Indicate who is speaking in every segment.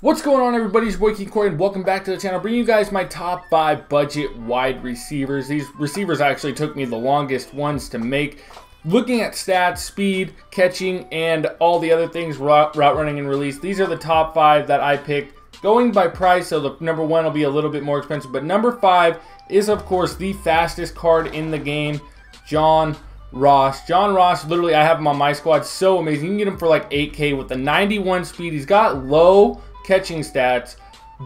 Speaker 1: What's going on, everybody? It's your boy Keith Corey, and welcome back to the channel. Bringing you guys my top 5 budget wide receivers. These receivers actually took me the longest ones to make. Looking at stats, speed, catching, and all the other things, route running and release, these are the top 5 that I picked. Going by price, so the number 1 will be a little bit more expensive, but number 5 is, of course, the fastest card in the game, John Ross. John Ross, literally, I have him on my squad. So amazing. You can get him for like 8K with the 91 speed. He's got low catching stats,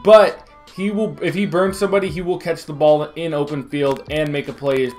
Speaker 1: but he will, if he burns somebody, he will catch the ball in open field and make a play.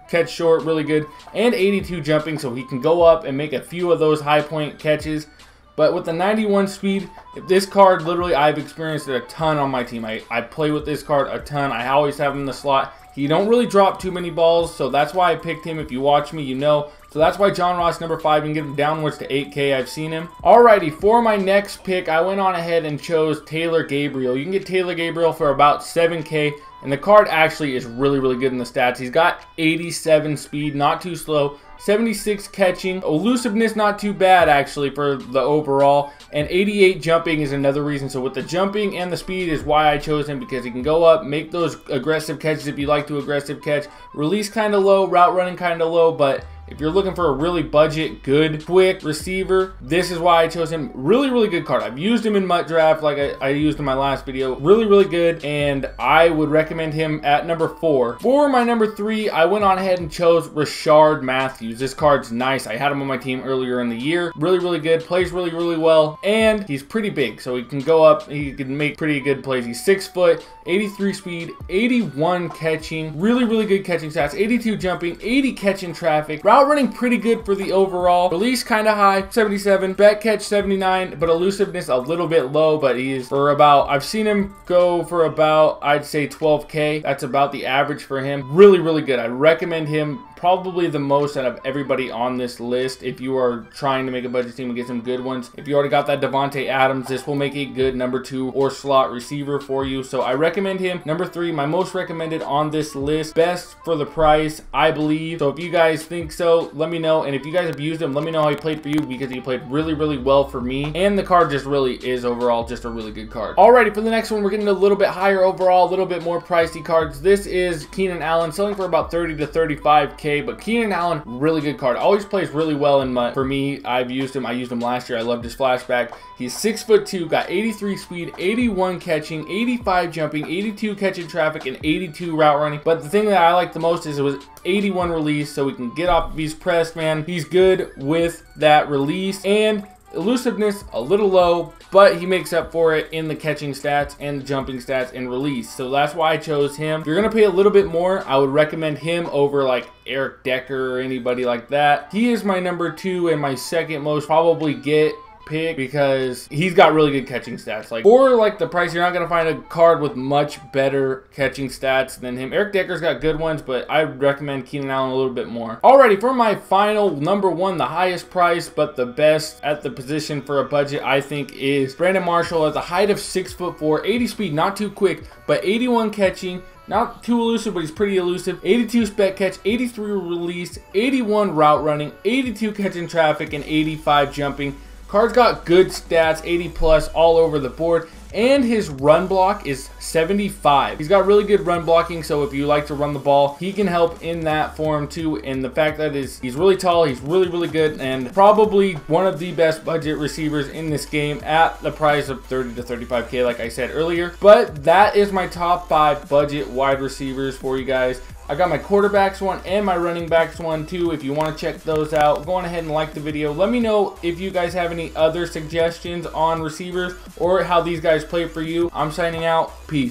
Speaker 1: Catch short, really good, and 82 jumping, so he can go up and make a few of those high point catches. But with the 91 speed, this card, literally, I've experienced it a ton on my team. I play with this card a ton. I always have him in the slot. He don't really drop too many balls, so that's why I picked him. If you watch me, you know. So that's why John Ross, number 5, you can get him downwards to 8K. I've seen him. Alrighty, for my next pick, I went on ahead and chose Taylor Gabriel. You can get Taylor Gabriel for about 7K, and the card actually is really, really good in the stats. He's got 87 speed, not too slow. 76 catching, elusiveness not too bad actually for the overall, and 88 jumping is another reason. So with the jumping and the speed is why I chose him, because he can go up, make those aggressive catches if you like to aggressive catch, release kind of low, route running kind of low, but if you're looking for a really budget, good, quick receiver, this is why I chose him. Really, really good card. I've used him in MUT Draft like I used in my last video. Really, really good, and I would recommend him at number 4. For my number 3, I went on ahead and chose Rishard Matthews. This card's nice. I had him on my team earlier in the year. Really, really good. Plays really, really well, and he's pretty big, so he can go up. He can make pretty good plays. He's 6 foot, 83 speed, 81 catching. Really, really good catching stats. 82 jumping, 80 catching traffic. Route running pretty good for the overall. Release kind of high, 77. Bet catch 79, but elusiveness a little bit low, but he's for about, I've seen him go for about, I'd say 12K. That's about the average for him. Really, really good. I recommend him probably the most out of everybody on this list. If you are trying to make a budget team and get some good ones, if you already got that Davante Adams, this will make a good number 2 or slot receiver for you. So I recommend him. Number 3, my most recommended on this list. Best for the price, I believe. So if you guys think so, let me know. And if you guys have used him, let me know how he played for you, because he played really, really well for me. And the card just really is overall just a really good card. Alrighty, for the next one, we're getting a little bit higher overall, a little bit more pricey cards. This is Keenan Allen, selling for about 30 to 35K. But Keenan Allen, really good card. Always plays really well in MUT. For me, I've used him. I used him last year. I loved his flashback. He's 6'2", got 83 speed, 81 catching, 85 jumping, 82 catching traffic, and 82 route running. But the thing that I like the most is it was 81 release, so we can get off if he's pressed, man. He's good with that release, and elusiveness a little low, but he makes up for it in the catching stats and the jumping stats and release. So that's why I chose him. If you're gonna pay a little bit more, I would recommend him over like Eric Decker or anybody like that. He is my number 2 and my second most probably get pick, because he's got really good catching stats. Like for like the price, you're not gonna find a card with much better catching stats than him. Eric Decker's got good ones, but I recommend Keenan Allen a little bit more. Alrighty, for my final number 1, the highest price but the best at the position for a budget, I think is Brandon Marshall. At the height of 6'4", 80 speed, not too quick, but 81 catching. Not too elusive, but he's pretty elusive. 82 spec catch, 83 release, 81 route running, 82 catching traffic, and 85 jumping. Card's got good stats, 80 plus all over the board, and his run block is 75. He's got really good run blocking, so if you like to run the ball, he can help in that form too. And the fact that he's really tall, he's really, really good, and probably one of the best budget receivers in this game at the price of 30 to 35K, like I said earlier. But that is my top 5 budget wide receivers for you guys. I got my quarterbacks one and my running backs one too. If you want to check those out, go on ahead and like the video. Let me know if you guys have any other suggestions on receivers or how these guys play for you. I'm signing out. Peace.